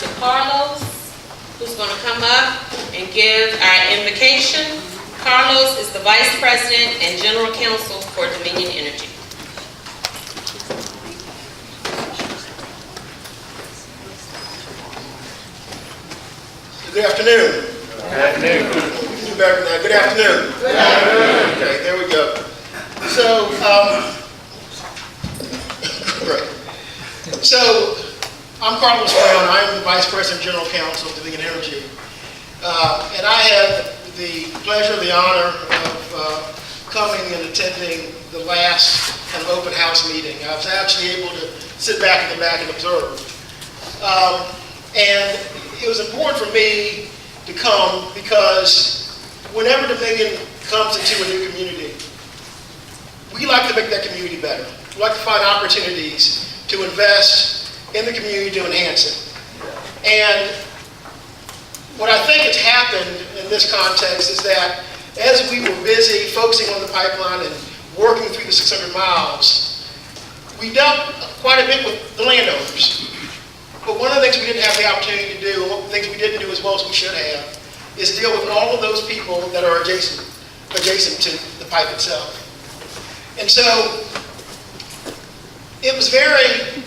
to Carlos, who's going to come up and give our invocation. Carlos is the Vice President and General Counsel for Dominion Energy. Good afternoon. Good afternoon. We can do better than that. Good afternoon. Good afternoon. Okay, there we go. So, great. So, I'm Carlos Brown. I am the Vice President and General Counsel of Dominion Energy. And I had the pleasure, the honor of coming and attending the last kind of open house meeting. I was actually able to sit back in the back and observe. And it was important for me to come because whenever Dominion comes into a new community, we like to make that community better. We like to find opportunities to invest in the community to enhance it. And what I think has happened in this context is that as we were busy focusing on the pipeline and working through the 600 miles, we dealt quite a bit with the landowners. But one of the things we didn't have the opportunity to do, and one of the things we didn't do as well as we should have, is deal with all of those people that are adjacent to the pipe itself. And so it was very,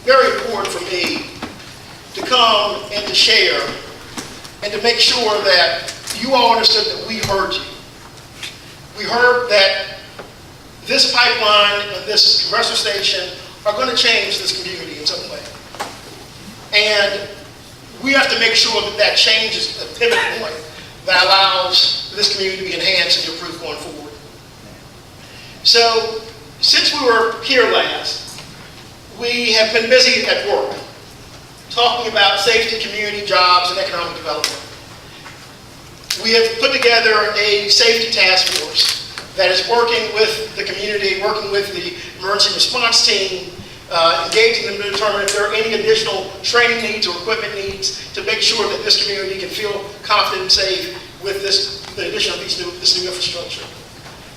very important for me to come and to share and to make sure that you all understood that we heard you. We heard that this pipeline and this compressor station are going to change this community in some way. And we have to make sure that that change is a pivot point that allows this community to be enhanced and to improve going forward. So, since we were here last, we have been busy at work, talking about safety, community, jobs, and economic development. We have put together a safety task force that is working with the community, working with the emergency response team, engaging them to determine if there are any additional training needs or equipment needs to make sure that this community can feel confident and safe with the addition of this new infrastructure.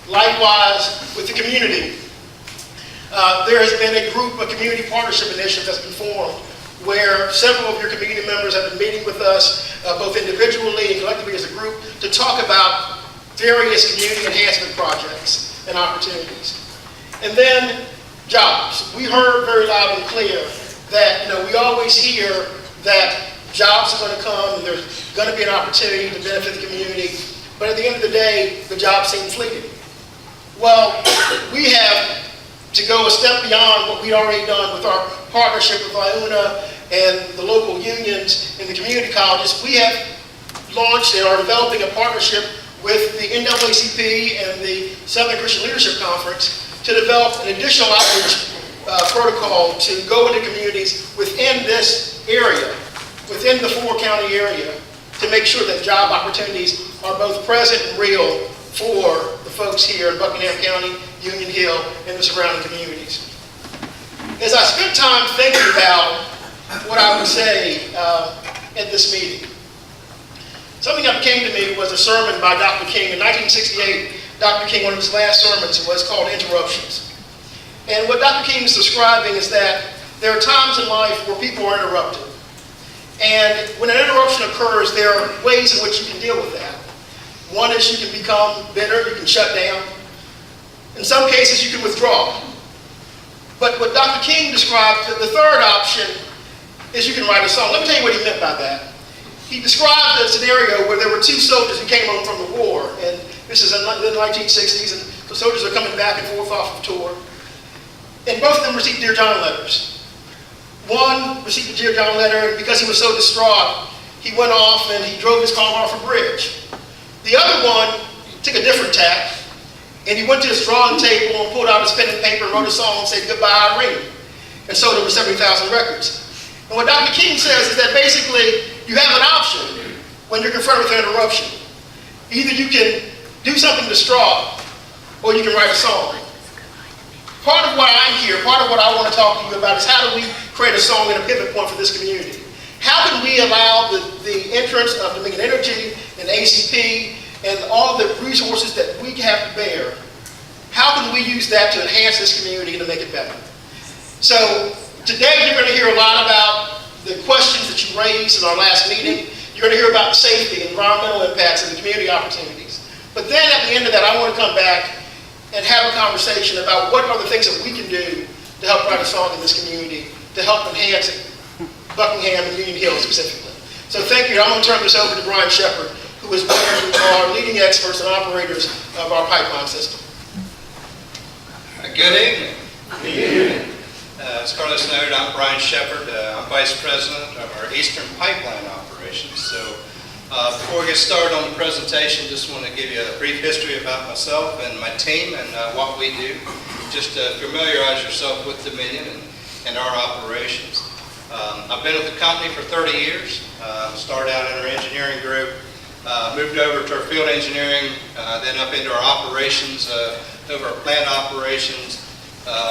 Likewise, with the community, there has been a community partnership initiative that's been formed where several of your community members have been meeting with us, both individually and collectively as a group, to talk about various community enhancement projects and opportunities. And then jobs. We heard very loud and clear that we always hear that jobs are going to come and there's going to be an opportunity to benefit the community, but at the end of the day, the jobs seem fleeting. Well, we have to go a step beyond what we'd already done with our partnership with IUNA and the local unions and the community colleges. We have launched and are developing a partnership with the NAACP and the Southern Christian Leadership Conference to develop an additional outreach protocol to go into communities within this area, within the 4-county area, to make sure that job opportunities are both present and real for the folks here in Buckingham County, Union Hill, and the surrounding communities. As I spent time thinking about what I would say at this meeting, something that came to me was a sermon by Dr. King. In 1968, Dr. King, one of his last sermons was called Interruptions. And what Dr. King is describing is that there are times in life where people are interrupted. And when an interruption occurs, there are ways in which you can deal with that. One is you can become bitter, you can shut down. In some cases, you can withdraw. But what Dr. King described, the third option is you can write a song. Let me tell you what he meant by that. He described a scenario where there were two soldiers who came home from the war, and this is in the 1960s, and the soldiers are coming back and forth off of tour. And both of them received Dear John letters. One received a Dear John letter, and because he was so distraught, he went off and he drove his car off a bridge. The other one took a different tack, and he went to his drawing table and pulled out his pen and paper and wrote a song and said, Goodbye, Irene, and sold over 70,000 records. And what Dr. King says is that basically you have an option when you're confronted with an interruption. Either you can do something distraught, or you can write a song. Part of why I'm here, part of what I want to talk to you about is how do we create a song and a pivot point for this community? How can we allow the entrance of Dominion Energy and ACP and all the resources that we have to bear, how can we use that to enhance this community and to make it better? So Today, you're going to hear a lot about the questions that you raised in our last meeting. You're going to hear about safety, environmental impacts, and the community opportunities. But then at the end of that, I want to come back and have a conversation about what are the things that we can do to help drive a song in this community, to help enhance it, Buckingham and Union Hill specifically. So thank you. I'm going to turn this over to Brian Shepard, who is one of our leading experts and operators of our pipeline system. Good evening. Good evening. As Carlos noted, I'm Brian Shepard. I'm Vice President of our Eastern Pipeline Operations. So before we get started on the presentation, just want to give you a brief history about myself and my team and what we do. Just to familiarize yourself with Dominion and our operations. I've been with the company for 30 years. Started out in our engineering group, moved over to our field engineering, then up into our operations, over our plant operations,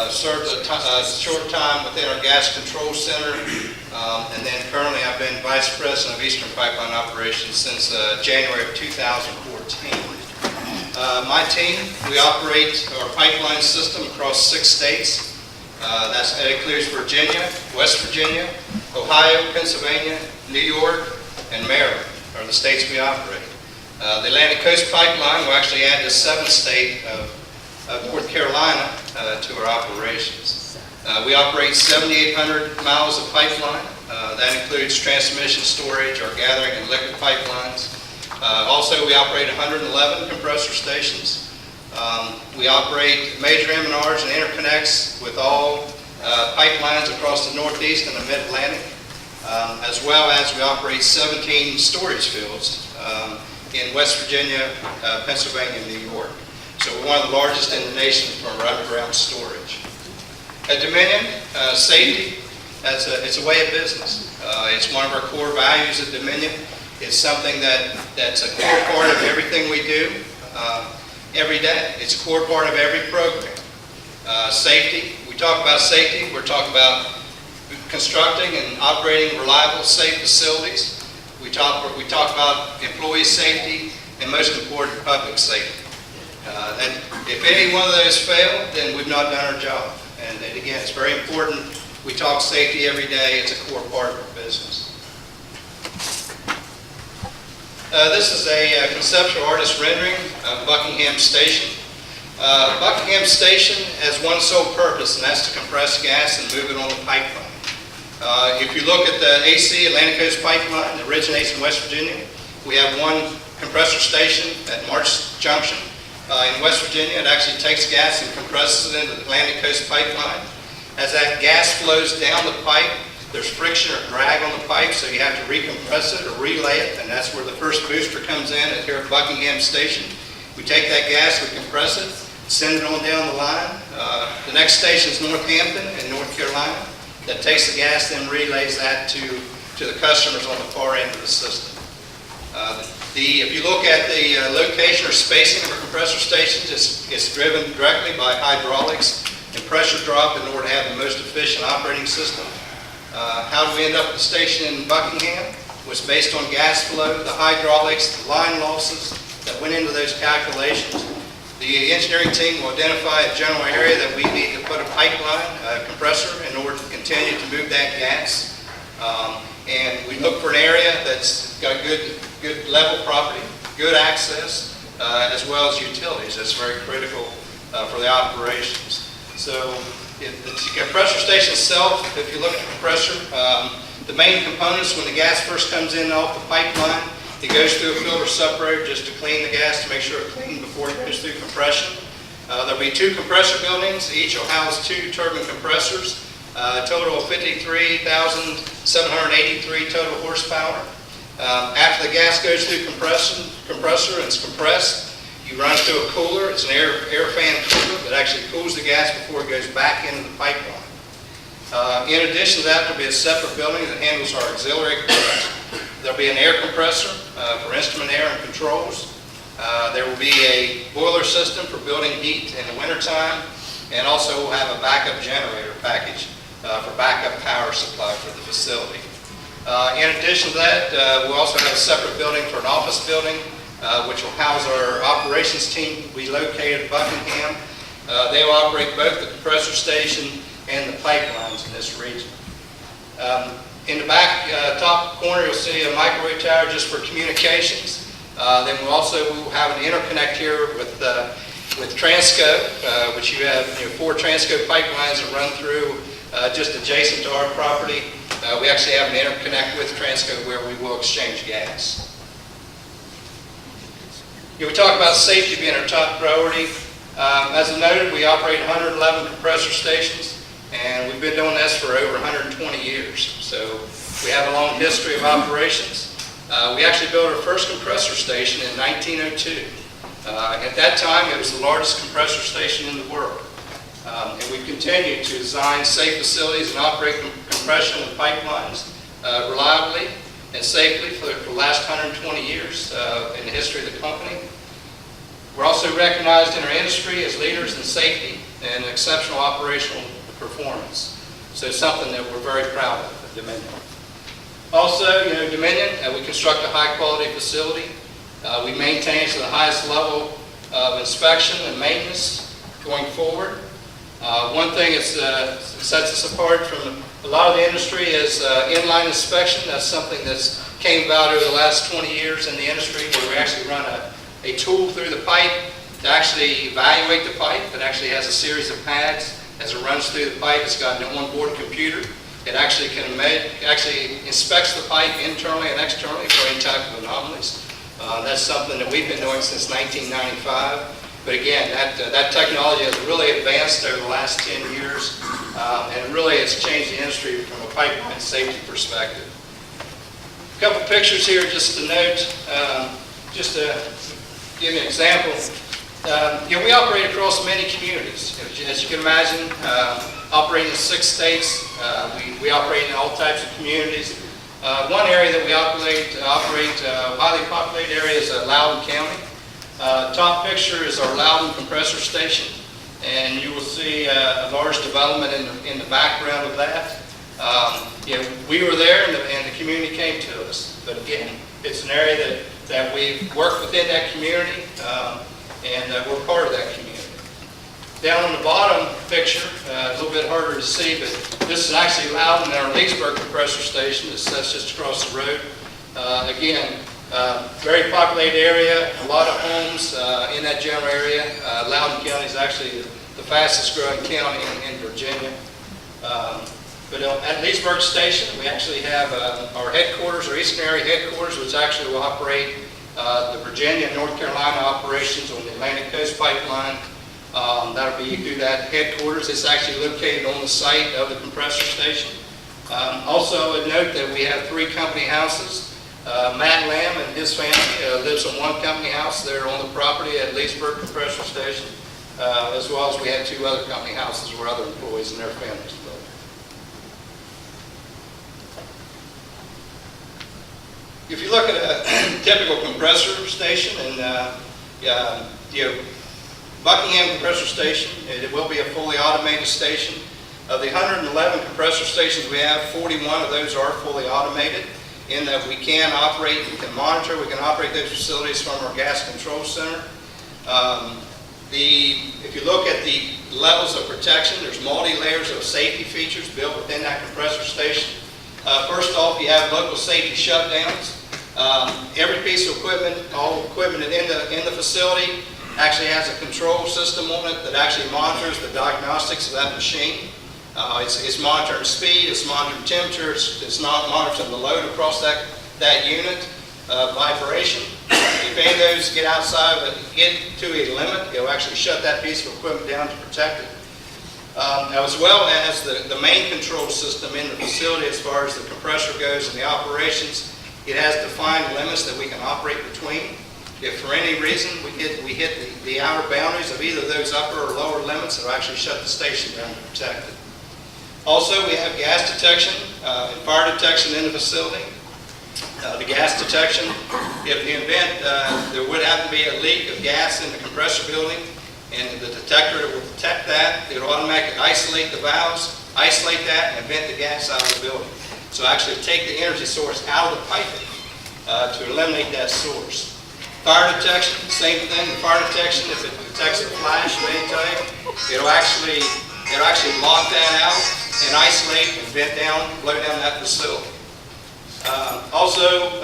served a short time within our gas control center, and then currently I've been Vice President of Eastern Pipeline Operations since January of 2014. My team, we operate our pipeline system across 6 states. That includes Virginia, West Virginia, Ohio, Pennsylvania, New York, and Maryland are the states we operate. The Atlantic Coast Pipeline will actually add the 7th state of North Carolina to our operations. We operate 7,800 miles of pipeline. That includes transmission, storage, our gathering and liquid pipelines. Also, we operate 111 compressor stations. We operate major M&Rs and interconnects with all pipelines across the Northeast and the Mid-Atlantic, as well as we operate 17 storage fields in West Virginia, Pennsylvania, and New York. So we're one of the largest in the nation for our underground storage. At Dominion, safety, it's a way of business. It's one of our core values at Dominion. It's something that's a core part of everything we do every day. It's a core part of every program. Safety, we talk about safety, we're talking about constructing and operating reliable, safe facilities. We talk about employee safety, and most important, public safety. And if any one of those fail, then we've not done our job. And again, it's very important. We talk safety every day. It's a core part of our business. This is a conceptual artist rendering of Buckingham Station. Buckingham Station has one sole purpose, and that's to compress gas and move it on the pipeline. If you look at the AC, Atlantic Coast Pipeline, that originates in West Virginia, we have one compressor station at March Junction. In West Virginia, it actually takes gas and compresses it into the Atlantic Coast Pipeline. As that gas flows down the pipe, there's friction or drag on the pipe, so you have to recompress it or relay it, and that's where the first booster comes in here at Buckingham Station. We take that gas, we compress it, send it on down the line. The next station is Northampton in North Carolina. That takes the gas, then relays that to the customers on the far end of the system. If you look at the location or spacing of our compressor stations, it's driven directly by hydraulics and pressure drop in order to have the most efficient operating system. How do we end up at the station in Buckingham? It was based on gas flow, the hydraulics, the line losses that went into those calculations. The engineering team will identify a general area that we need to put a pipeline, a compressor, in order to continue to move that gas. And we look for an area that's got good level property, good access, as well as utilities. That's very critical for the operations. So the compressor station itself, if you look at the compressor, the main components when the gas first comes in off the pipeline, it goes through a filter separator just to clean the gas, to make sure it's clean before it goes through compression. There'll be 2 compressor buildings. Each will house 2 turbine compressors, a total of 53,783 total horsepower. After the gas goes through compressor and it's compressed, you run it through a cooler. It's an air fan cooler that actually cools the gas before it goes back into the pipeline. In addition to that, there'll be a separate building that handles our auxiliary equipment. There'll be an air compressor for instrument air and controls. There will be a boiler system for building heat in the wintertime, and also we'll have a backup generator package for backup power supply for the facility. In addition to that, we'll also have a separate building for an office building, which will house our operations team. We located at Buckingham. They will operate both the compressor station and the pipelines in this region. In the back top corner, you'll see a microwave tower just for communications. Then we'll have an interconnect here with Transco, which you have 4 Transco pipelines that run through just adjacent to our property. We actually have an interconnect with Transco where we will exchange gas. We talk about safety being our top priority. As I noted, we operate 111 compressor stations, and we've been doing this for over 120 years. So we have a long history of operations. We actually built our first compressor station in 1902. At that time, it was the largest compressor station in the world. And we've continued to design safe facilities and operate compression and pipelines reliably and safely for the last 120 years in the history of the company. We're also recognized in our industry as leaders in safety and exceptional operational performance. So it's something that we're very proud of at Dominion. Also, Dominion, we construct a high-quality facility. We maintain it to the highest level of inspection and maintenance going forward. One thing that sets us apart from a lot of the industry is inline inspection. That's something that's came about over the last 20 years in the industry, where we actually run a tool through the pipe to actually evaluate the pipe. It actually has a series of pads. As it runs through the pipe, it's got an onboard computer. It actually inspects the pipe internally and externally for any type of anomalies. That's something that we've been doing since 1995. But again, that technology has really advanced over the last 10 years, and really has changed the industry from a pipeline safety perspective. A couple pictures here just to note, just to give you an example. We operate across many communities. As you can imagine, operating in 6 states, we operate in all types of communities. One area that we operate highly populated area is Loudoun County. Top picture is our Loudoun compressor station, and you will see a large development in the background of that. We were there, and the community came to us. But again, it's an area that we've worked within that community, and we're part of that community. Down on the bottom picture, a little bit harder to see, but this is actually Loudoun and our Leesburg compressor station. That's just across the road. Again, very populated area, a lot of homes in that general area. Loudoun County is actually the fastest growing county in Virginia. But at Leesburg Station, we actually have our headquarters, our Eastern Area headquarters, which actually will operate the Virginia and North Carolina operations on the Atlantic Coast Pipeline. That'll be through that headquarters. It's actually located on the site of the compressor station. Also, I would note that we have 3 company houses. Matt Lamb and his family lives in one company house there on the property at Leesburg Compressor Station, as well as we have 2 other company houses where other employees and their families live. If you look at a typical compressor station, and Buckingham compressor station, it will be a fully automated station. Of the 111 compressor stations we have, 41 of those are fully automated, in that we can operate, we can monitor, we can operate those facilities from our gas control center. If you look at the levels of protection, there's multi-layers of safety features built within that compressor station. First off, you have local safety shutdowns. Every piece of equipment, all equipment in the facility actually has a control system on it that actually monitors the diagnostics of that machine. It's monitoring speed, it's monitoring temperature, it's not monitoring the load across that unit, vibration. If any of those get to a limit, it'll actually shut that piece of equipment down to protect it. As well as the main control system in the facility, as far as the compressor goes and the operations, it has defined limits that we can operate between. If for any reason we hit the outer boundaries of either those upper or lower limits, it'll actually shut the station down to protect it. Also, we have gas detection and fire detection in the facility. The gas detection, if the event there would happen to be a leak of gas in the compressor building, and the detector will detect that, it will automatically isolate the valves, isolate that, and vent the gas out of the building. So actually take the energy source out of the piping to eliminate that source. Fire detection, same thing. The fire detection, if it detects a flash of any type, it'll actually It'll actually lock that out and isolate and vent down, blow down that facility. Also,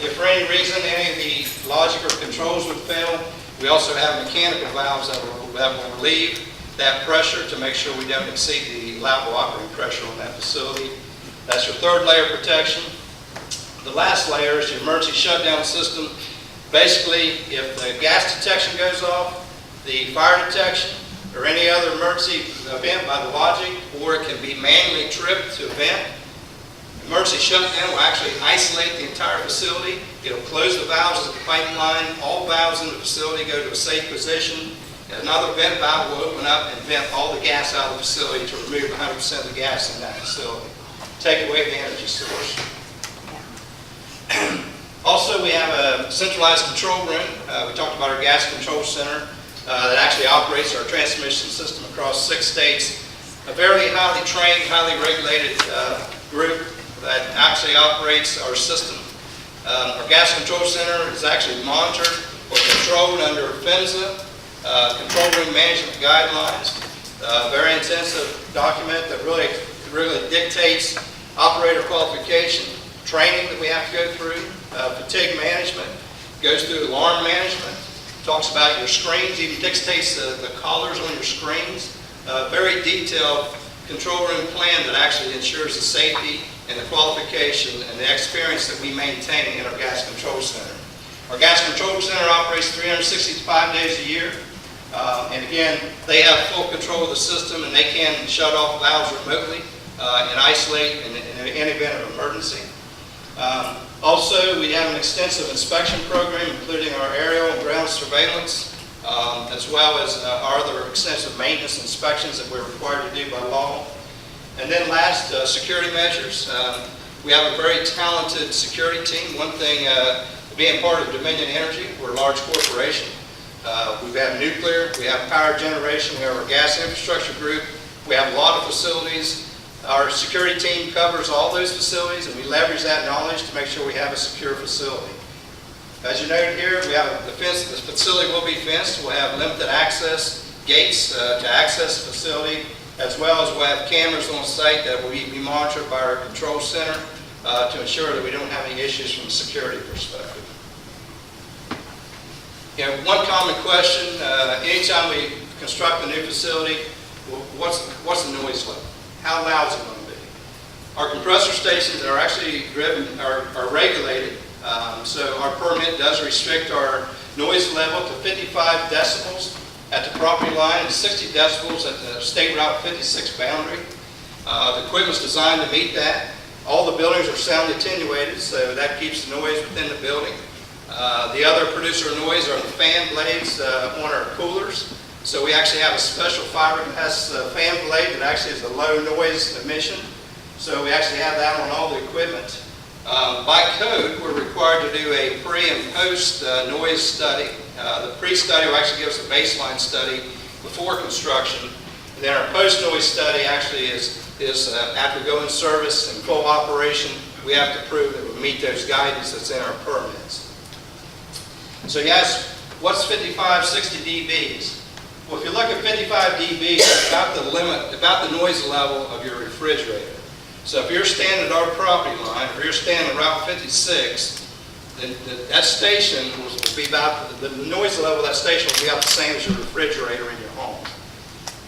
if for any reason any of the logic or controls would fail, we also have mechanical valves that will relieve that pressure to make sure we don't exceed the allowable operating pressure on that facility. That's your third layer of protection. The last layer is your emergency shutdown system. Basically, if the gas detection goes off, the fire detection, or any other emergency event by the logic, or it can be manually tripped to event, emergency shutdown will actually isolate the entire facility. It'll close the valves at the pipeline. All valves in the facility go to a safe position. Another vent valve will open up and vent all the gas out of the facility to remove 100% of the gas in that facility. Take away the energy source. Also, we have a centralized control room. We talked about our gas control center that actually operates our transmission system across 6 states. A very highly trained, highly regulated group that actually operates our system. Our gas control center is actually monitored or controlled under PHMSA, control room management guidelines. Very intensive document that really dictates operator qualification, training that we have to go through, fatigue management, goes through alarm management, talks about your screens, even dictates the collars on your screens. Very detailed control room plan that actually ensures the safety and the qualification and the experience that we maintain in our gas control center. Our gas control center operates 365 days a year. And again, they have full control of the system and they can shut off valves remotely and isolate in any event of emergency. Also, we have an extensive inspection program, including our aerial and ground surveillance, as well as our other extensive maintenance inspections that we're required to do by law. And then last, security measures. We have a very talented security team. One thing, being part of Dominion Energy, we're a large corporation. We have nuclear, we have power generation, we have our gas infrastructure group, we have a lot of facilities. Our security team covers all those facilities and we leverage that knowledge to make sure we have a secure facility. As you noted here, we have the facility will be fenced. We'll have limited access gates to access the facility, as well as we'll have cameras on site that will be monitored by our control center to ensure that we don't have any issues from a security perspective. You know, one common question, anytime we construct a new facility, what's the noise level? How loud is it going to be? Our compressor stations are actually are regulated, so our permit does restrict our noise level to 55 decibels at the property line and 60 decibels at the State Route 56 boundary. The equipment's designed to meet that. All the buildings are sound attenuated, so that keeps the noise within the building. The other producer of noise are the fan blades on our coolers. So we actually have a special fiberglass fan blade that actually is a low noise emission. So we actually have that on all the equipment. By code, we're required to do a pre and post noise study. The pre-study will actually give us a baseline study before construction. And then our post-noise study actually is after we go in service and full operation, we have to prove that we meet those guidance that's in our permits. So you ask, what's 55, 60 dBs? Well, if you look at 55 dB, it's about the limit, about the noise level of your refrigerator. So if you're standing at our property line, or you're standing at Route 56, then that station will be about, the noise level of that station will be about the same as your refrigerator in your home.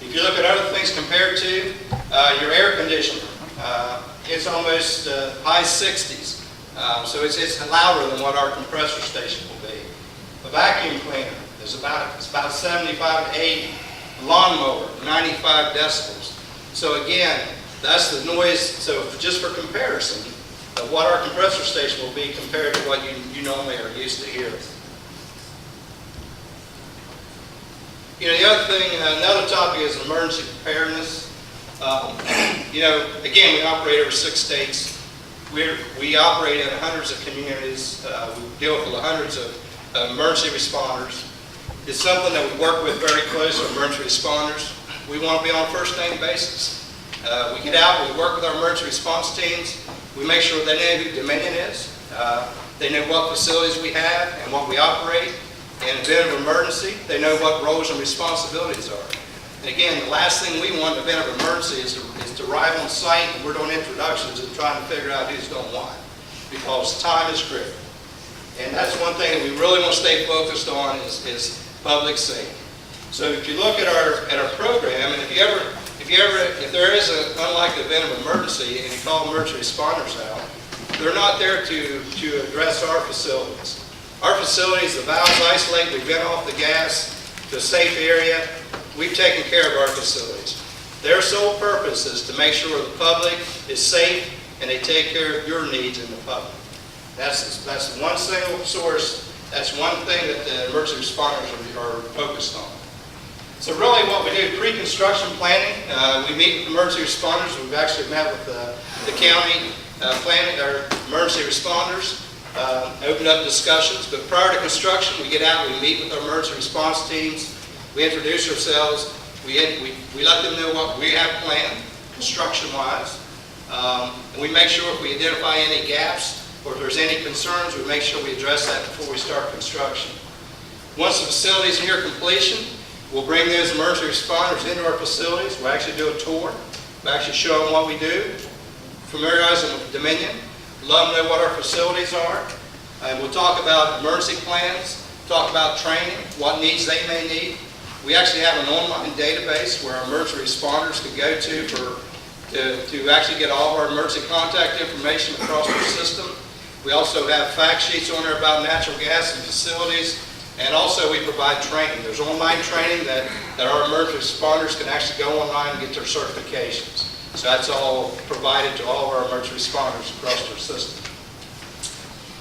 If you look at other things compared to your air conditioner, it's almost high 60s. So it's louder than what our compressor station will be. A vacuum cleaner is about 75 to 80. A lawnmower, 95 decibels. So again, that's the noise. So just for comparison of what our compressor station will be compared to what you normally are used to hearing. You know, the other thing, another topic is emergency preparedness. You know, again, we operate over 6 states. We operate in hundreds of communities. We deal with hundreds of emergency responders. It's something that we work with very close with emergency responders. We want to be on a first name basis. We get out, we work with our emergency response teams. We make sure they know who Dominion is. They know what facilities we have and what we operate. In an event of emergency, they know what roles and responsibilities are. And again, the last thing we want in an event of emergency is to arrive on site and we're doing introductions and trying to figure out who's doing what, because time is critical. And that's one thing that we really want to stay focused on is public safety. So if you look at our program, and if there is an unlikely event of emergency and you call emergency responders out, they're not there to address our facilities. Our facilities, the valves isolate, we've been off the gas to a safe area. We've taken care of our facilities. Their sole purpose is to make sure the public is safe and they take care of your needs in the public. That's one single source. That's one thing that the emergency responders are focused on. So really what we do, pre-construction planning, we meet with emergency responders. We've actually met with the county planning, our emergency responders, opened up discussions. But prior to construction, we get out, we meet with our emergency response teams, we introduce ourselves, we let them know what we have planned, construction-wise. And we make sure if we identify any gaps or if there's any concerns, we make sure we address that before we start construction. Once the facility is near completion, we'll bring those emergency responders into our facilities. We'll actually do a tour. We'll actually show them what we do, familiarize them with Dominion, let them know what our facilities are. And we'll talk about emergency plans, talk about training, what needs they may need. We actually have an online database where our emergency responders can go to actually get all of our emergency contact information across our system. We also have fact sheets on there about natural gas and facilities. And also we provide training. There's online training that our emergency responders can actually go online and get their certifications. So that's all provided to all of our emergency responders across our system.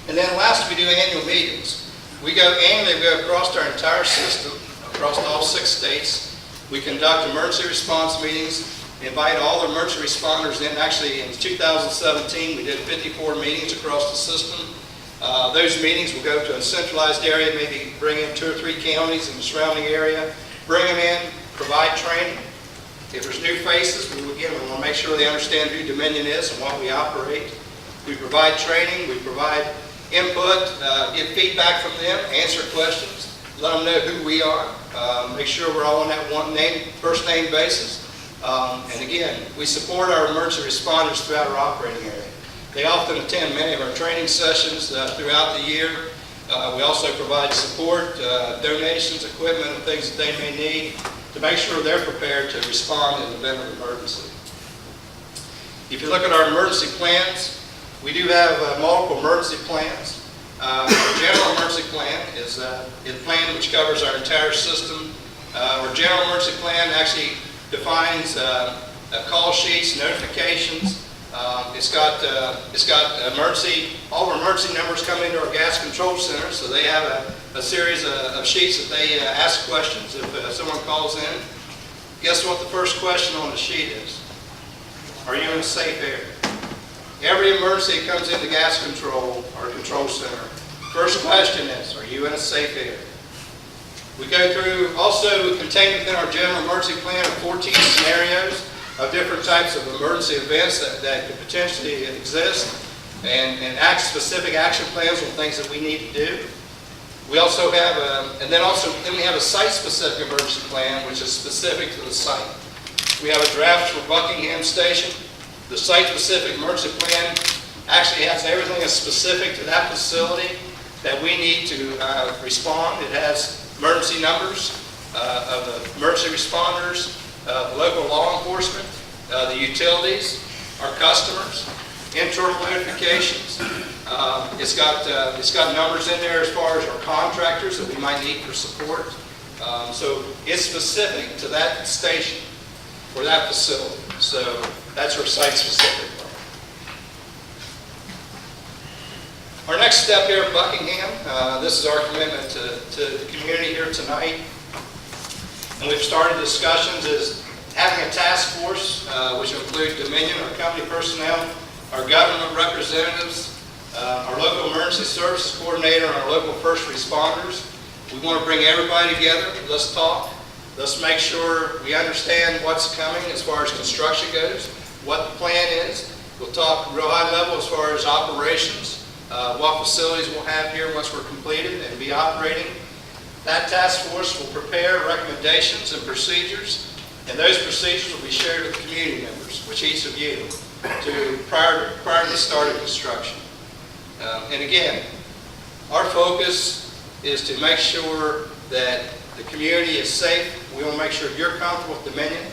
And then last, we do annual meetings. We go annually, we go across our entire system, across all 6 states. We conduct emergency response meetings, invite all the emergency responders in. Actually, in 2017, we did 54 meetings across the system. Those meetings will go to a centralized area, maybe bring in 2 or 3 counties in the surrounding area, bring them in, provide training. If there's new faces, we want to make sure they understand who Dominion is and what we operate. We provide training, we provide input, get feedback from them, answer questions, let them know who we are, make sure we're all on that one name, first name basis. And again, we support our emergency responders throughout our operating area. They often attend many of our training sessions throughout the year. We also provide support, donations, equipment, and things that they may need to make sure they're prepared to respond in the event of emergency. If you look at our emergency plans, we do have multiple emergency plans. Our general emergency plan is a plan which covers our entire system. Our general emergency plan actually defines call sheets, notifications. It's got all our emergency numbers come into our gas control center, so they have a series of sheets that they ask questions if someone calls in. Guess what the first question on the sheet is? Are you in a safe area? Every emergency that comes into gas control or control center, first question is, are you in a safe area? We go through, also contained within our general emergency plan of 14 scenarios of different types of emergency events that could potentially exist, and specific action plans on things that we need to do. We also have then we have a site-specific emergency plan, which is specific to the site. We have a draft for Buckingham Station. The site-specific emergency plan actually has everything that's specific to that facility that we need to respond. It has emergency numbers of the emergency responders, the local law enforcement, the utilities, our customers, internal notifications. It's got numbers in there as far as our contractors that we might need for support. So it's specific to that station or that facility. So that's our site-specific plan. Our next step here at Buckingham, this is our commitment to the community here tonight. And we've started discussions is having a task force, which will include Dominion, our company personnel, our government representatives, our local emergency services coordinator, and our local first responders. We want to bring everybody together. Let's talk. Let's make sure we understand what's coming as far as construction goes, what the plan is. We'll talk real high level as far as operations, what facilities we'll have here once we're completed and be operating. That task force will prepare recommendations and procedures And those procedures will be shared with community members, which each of you, prior to the start of construction. And again, our focus is to make sure that the community is safe. We want to make sure you're comfortable with Dominion.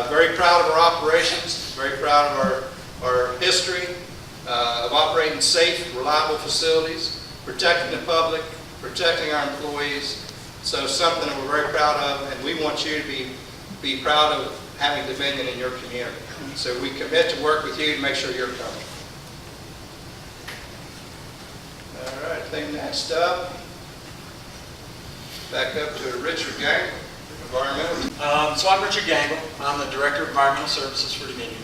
Very proud of our operations, very proud of our history of operating safe, reliable facilities, protecting the public, protecting our employees. So something that we're very proud of, and we want you to be proud of having Dominion in your community. So we commit to work with you to make sure you're comfortable. All right, I think next up, back up to Richard Gangle, environmental. So I'm Richard Gangle. I'm the Director of Environmental Services for Dominion.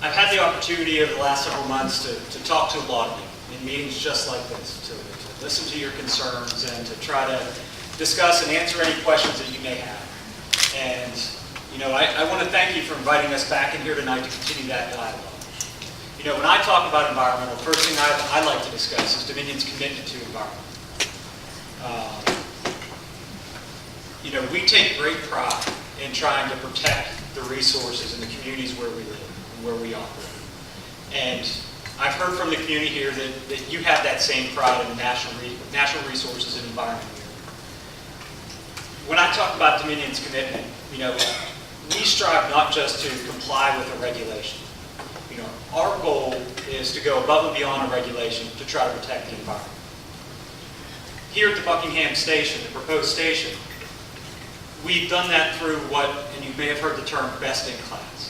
I've had the opportunity over the last several months to talk to a lot of you in meetings just like this, to listen to your concerns and to try to discuss and answer any questions that you may have. And, you know, I want to thank you for inviting us back in here tonight to continue that dialogue. You know, when I talk about environmental, the first thing I like to discuss is Dominion's commitment to environment. You know, we take great pride in trying to protect the resources in the communities where we live and where we operate. And I've heard from the community here that you have that same pride in the natural resources and environment here. When I talk about Dominion's commitment, you know, we strive not just to comply with a regulation. You know, our goal is to go above and beyond a regulation to try to protect the environment. Here at the Buckingham station, the proposed station, we've done that through what, and you may have heard the term, best in class.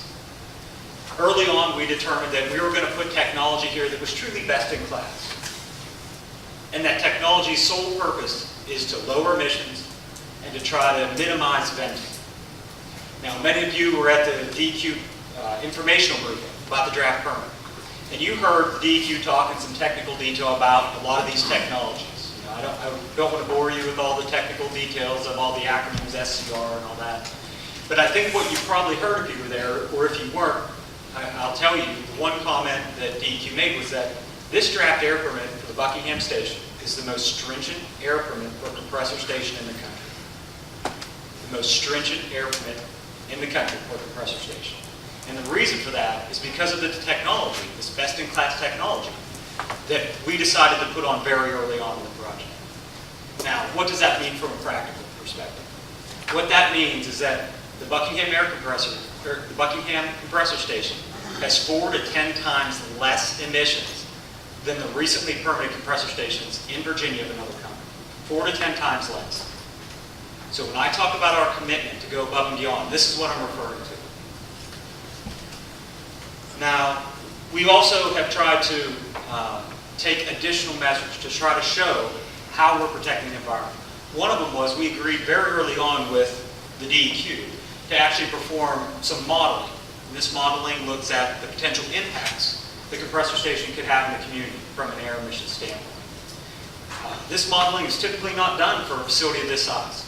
Early on, we determined that we were going to put technology here that was truly best in class. And that technology's sole purpose is to lower emissions and to try to minimize venting. Now, many of you were at the DEQ informational briefing about the draft permit. And you heard the DEQ talk in some technical detail about a lot of these technologies. I don't want to bore you with all the technical details of all the acronyms, SCR and all that. But I think what you probably heard if you were there, or if you weren't, I'll tell you, the one comment that DEQ made was that this draft air permit for the Buckingham station is the most stringent air permit for a compressor station in the country. The most stringent air permit in the country for a compressor station. And the reason for that is because of the technology, this best-in-class technology, that we decided to put on very early on in the project. Now, what does that mean from a practical perspective? What that means is that the Buckingham compressor station has 4 to 10 times less emissions than the recently permitted compressor stations in Virginia of another company. 4 to 10 times less. So when I talk about our commitment to go above and beyond, this is what I'm referring to. Now, we also have tried to take additional measures to try to show how we're protecting the environment. One of them was we agreed very early on with the DEQ to actually perform some modeling. And this modeling looks at the potential impacts the compressor station could have in the community from an air emissions standpoint. This modeling is typically not done for a facility of this size.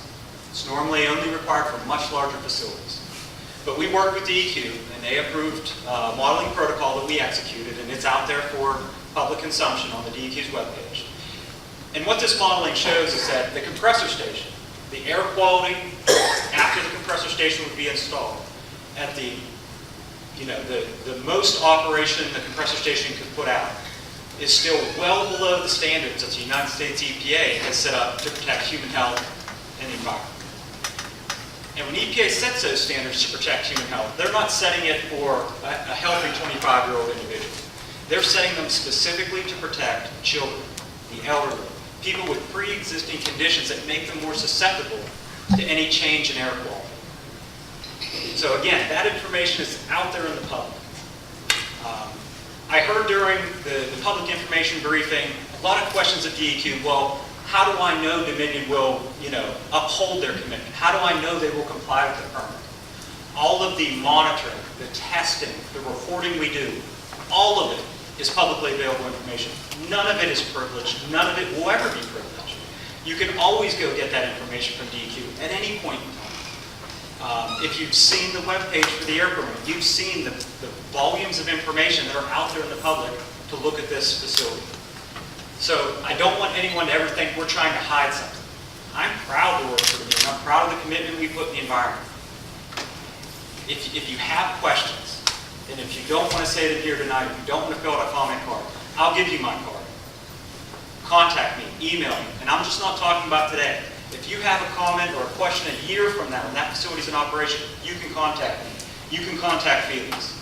It's normally only required for much larger facilities. But we worked with DEQ, and they approved a modeling protocol that we executed, and it's out there for public consumption on the DEQ's webpage. And what this modeling shows is that the compressor station, the air quality after the compressor station would be installed, at the most operation the compressor station could put out, is still well below the standards that the United States EPA has set up to protect human health and the environment. And when EPA sets those standards to protect human health, they're not setting it for a healthy 25-year-old individual. They're setting them specifically to protect children, the elderly, people with pre-existing conditions that make them more susceptible to any change in air quality. So again, that information is out there in the public. I heard during the public information briefing a lot of questions of DEQ. Well, how do I know Dominion will, uphold their commitment? How do I know they will comply with the permit? All of the monitoring, the testing, the reporting we do, all of it is publicly available information. None of it is privileged. None of it will ever be privileged. You can always go get that information from DEQ at any point in time. If you've seen the webpage for the air permit, you've seen the volumes of information that are out there in the public to look at this facility. So I don't want anyone to ever think we're trying to hide something. I'm proud to work for Dominion. and I'm proud of the commitment we put in the environment. If you have questions, and if you don't want to say them here tonight, if you don't want to fill out a comment card, I'll give you my card. Contact me, email me, and I'm just not talking about today. If you have a comment or a question a year from now when that facility's in operation, you can contact me. You can contact Felix.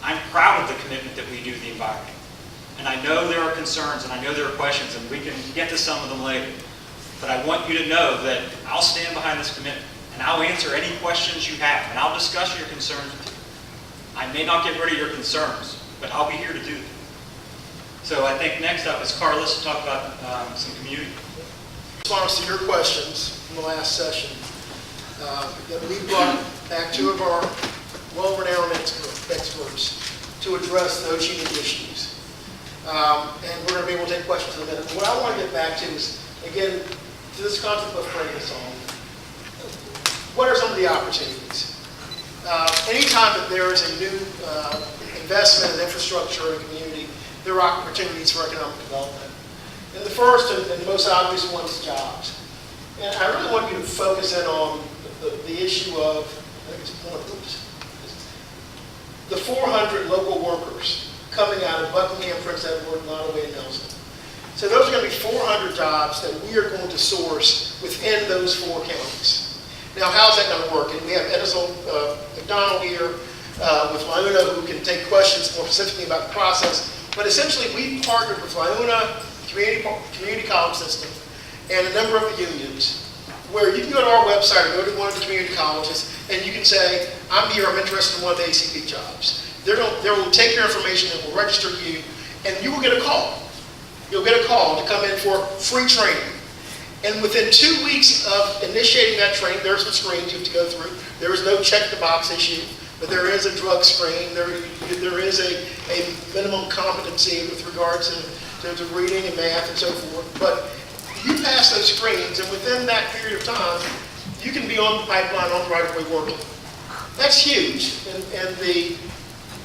I'm proud of the commitment that we do to the environment. And I know there are concerns and I know there are questions, and we can get to some of them later. But I want you to know that I'll stand behind this commitment, and I'll answer any questions you have, and I'll discuss your concerns with you. I may not get rid of your concerns, but I'll be here to do that. So I think next up is Carlos to talk about some community. In response to your questions from the last session, that we brought back two of our well-renowned experts to address those unique issues. And we're going to be able to take questions in a minute. What I want to get back to is, again, to this concept of framing this on. What are some of the opportunities? Anytime that there is a new investment in infrastructure in a community, there are opportunities for economic development. And the first and the most obvious one is jobs. And I really want you to focus in on the issue of, I think it's the 400 local workers coming out of Buckingham, Prince Edward, Nottoway, and Nelson. So those are going to be 400 jobs that we are going to source within those 4 counties. Now, how's that going to work? And we have Edison McDonald here with Luna, who can take questions more specifically about the process. But essentially, we partnered with Luna, community college system, and a number of the unions, where you can go to our website or go to one of the community colleges, and you can say, I'm here, I'm interested in one of the ACP jobs. They will take your information and will register you, and you will get a call. You'll get a call to come in for free training. And within 2 weeks of initiating that training, there are some screens you have to go through. There is no check-the-box issue, but there is a drug screen. There is a minimum competency with regards to reading and math and so forth. But you pass those screens, and within that period of time, you can be on the pipeline, on the right-of-way working. That's huge in the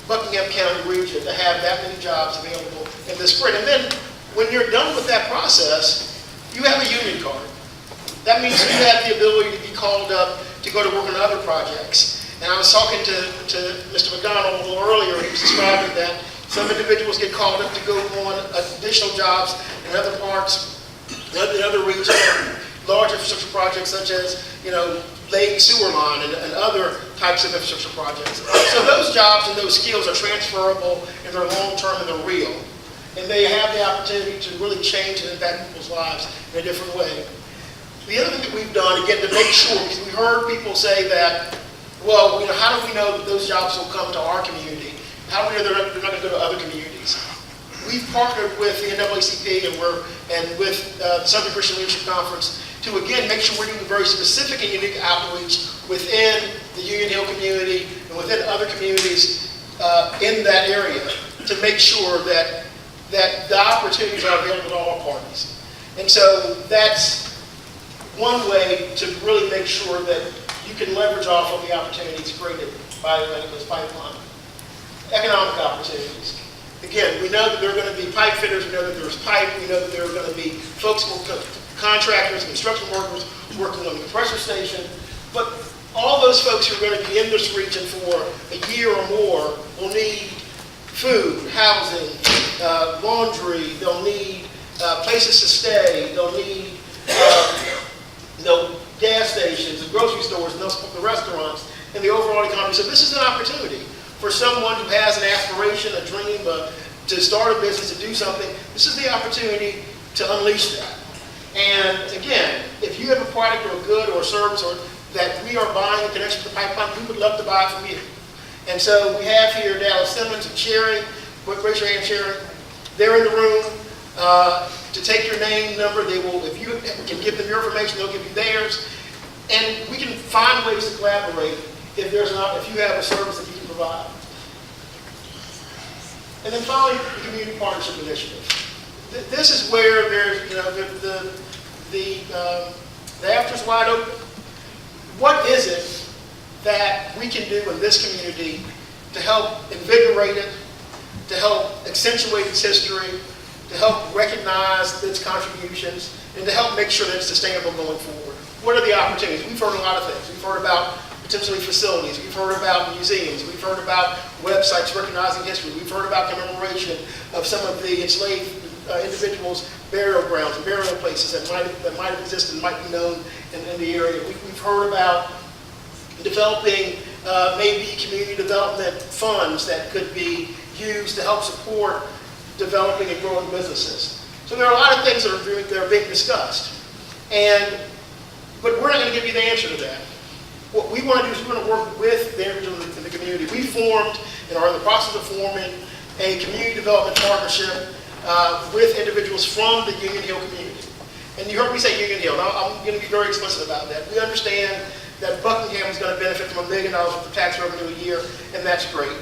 Buckingham County region to have that many jobs available in this spring. And then when you're done with that process, you have a union card. That means you have the ability to be called up to go to work on other projects. And I was talking to Mr. McDonald a little earlier, he was describing that some individuals get called up to go on additional jobs in other parts, in other regions, large infrastructure projects such as, laying sewer line and other types of infrastructure projects. So those jobs and those skills are transferable, and they're long-term and they're real. And they have the opportunity to really change and impact people's lives in a different way. The other thing that we've done, again, to make sure, because we heard people say that, well, how do we know that those jobs will come to our community? How do we know they're not going to go to other communities? We've partnered with the NAACP and with the Southern Christian Leadership Conference to, again, make sure we're doing very specific and unique outreach within the Union Hill community and within other communities in that area to make sure that the opportunities are available to all parties. And so that's one way to really make sure that you can leverage off of the opportunities created by the Atlantic Coast Pipeline. Economic opportunities. Again, we know that there are going to be pipe fitters, we know that there's pipe, we know that there are going to be folks, contractors, construction workers working on the compressor station, but all those folks who are going to be in this region for a year or more will need food, housing, laundry, they'll need places to stay, they'll need gas stations, and grocery stores, and the restaurants, and the overall economy. So this is an opportunity for someone who has an aspiration, a dream, to start a business, to do something. This is the opportunity to unleash that. And again, if you have a product or a good or a service or that we are buying in connection with the pipeline, we would love to buy it from you. And so we have here Dallas Simmons and Sherry. Raise your hand, Sherry. They're in the room to take your name, number. They will, if you can give them your information, they'll give you theirs. And we can find ways to collaborate if you have a service that you can provide. And then finally, the Community Partnership Initiative. This is where there's, the after's wide open. What is it that we can do in this community to help invigorate it, to help accentuate its history, to help recognize its contributions, and to help make sure that it's sustainable going forward? what are the opportunities? We've heard a lot of things. We've heard about potentially facilities. We've heard about museums. We've heard about websites recognizing history. We've heard about commemoration of some of the enslaved individuals' burial grounds and burial places that might have existed and might be known in the area. We've heard about developing maybe community development funds that could be used to help support developing and growing businesses. So there are a lot of things that are being discussed. But we're not going to give you the answer to that. What we want to do is we're going to work with the individuals in the community. We formed and are in the process of forming a community development partnership with individuals from the Union Hill community. And you heard me say Union Hill. Now, I'm going to be very explicit about that. We understand that Buckingham is going to benefit from $1 million worth of tax revenue a year, and that's great.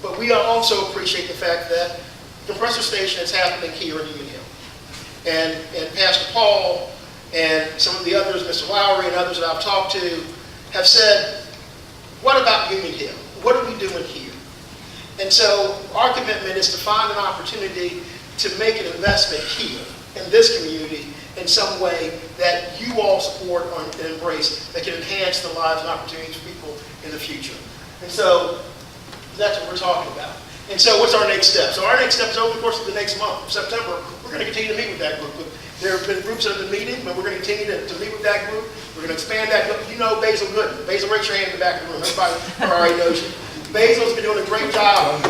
But we also appreciate the fact that the compressor station is happening here in Union Hill. And Pastor Paul and some of the others, Mr. Lowry and others that I've talked to, have said, what about Union Hill? What are we doing here? And so our commitment is to find an opportunity to make an investment here in this community in some way that you all support and embrace that can enhance the lives and opportunities of people in the future. And so that's what we're talking about. And so what's our next step? So our next step is over the course of the next month, September, we're going to continue to meet with that group. There have been groups that have been meeting, but we're going to continue to meet with that group. We're going to expand that. You know Basil Gooden. Basil, raise your hand in the back of the room. Everybody already knows you. Basil's been doing a great job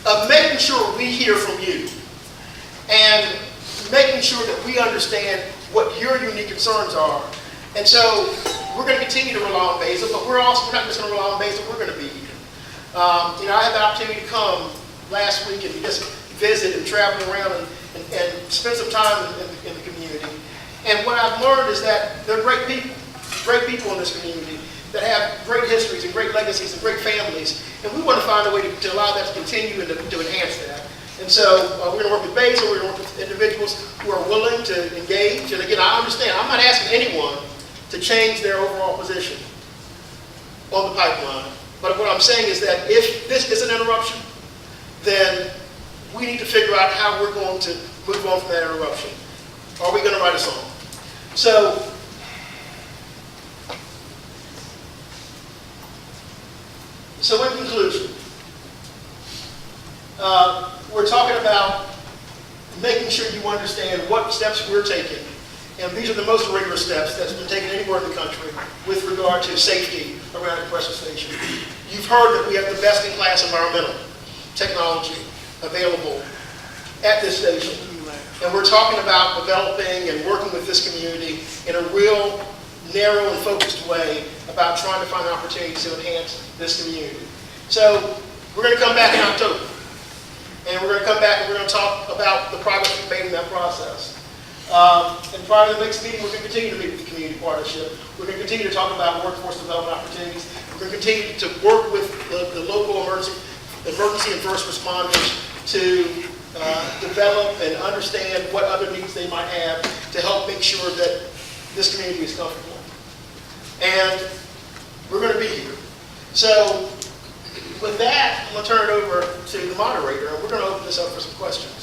of making sure we hear from you and making sure that we understand what your unique concerns are. And so we're going to continue to rely on Basil, but we're not just going to rely on Basil, we're going to be here. I had the opportunity to come last week and just visit and travel around and spend some time in the community. And what I've learned is that there are great people in this community that have great histories and great legacies and great families. And we want to find a way to allow that to continue and to enhance that. And so we're going to work with Basil, we're going to work with individuals who are willing to engage. And again, I understand, I'm not asking anyone to change their overall position on the pipeline. But what I'm saying is that if this is an interruption, then we need to figure out how we're going to move on from that interruption. Are we going to write a song? So in conclusion, we're talking about making sure you understand what steps we're taking. And these are the most rigorous steps that's been taken anywhere in the country with regard to safety around a compressor station. You've heard that we have the best-in-class environmental technology available at this station. And we're talking about developing and working with this community in a real narrow and focused way about trying to find opportunities to enhance this community. So we're going to come back in October. And we're going to come back and we're going to talk about the progress we've made in that process. And prior to the next meeting, we're going to continue to meet with the community partnership. We're going to continue to talk about workforce development opportunities. We're going to continue to work with the local emergency and first responders to develop and understand what other needs they might have to help make sure that this community is comfortable. And we're going to be here. So with that, I'm going to turn it over to the moderator, and we're going to open this up for some questions.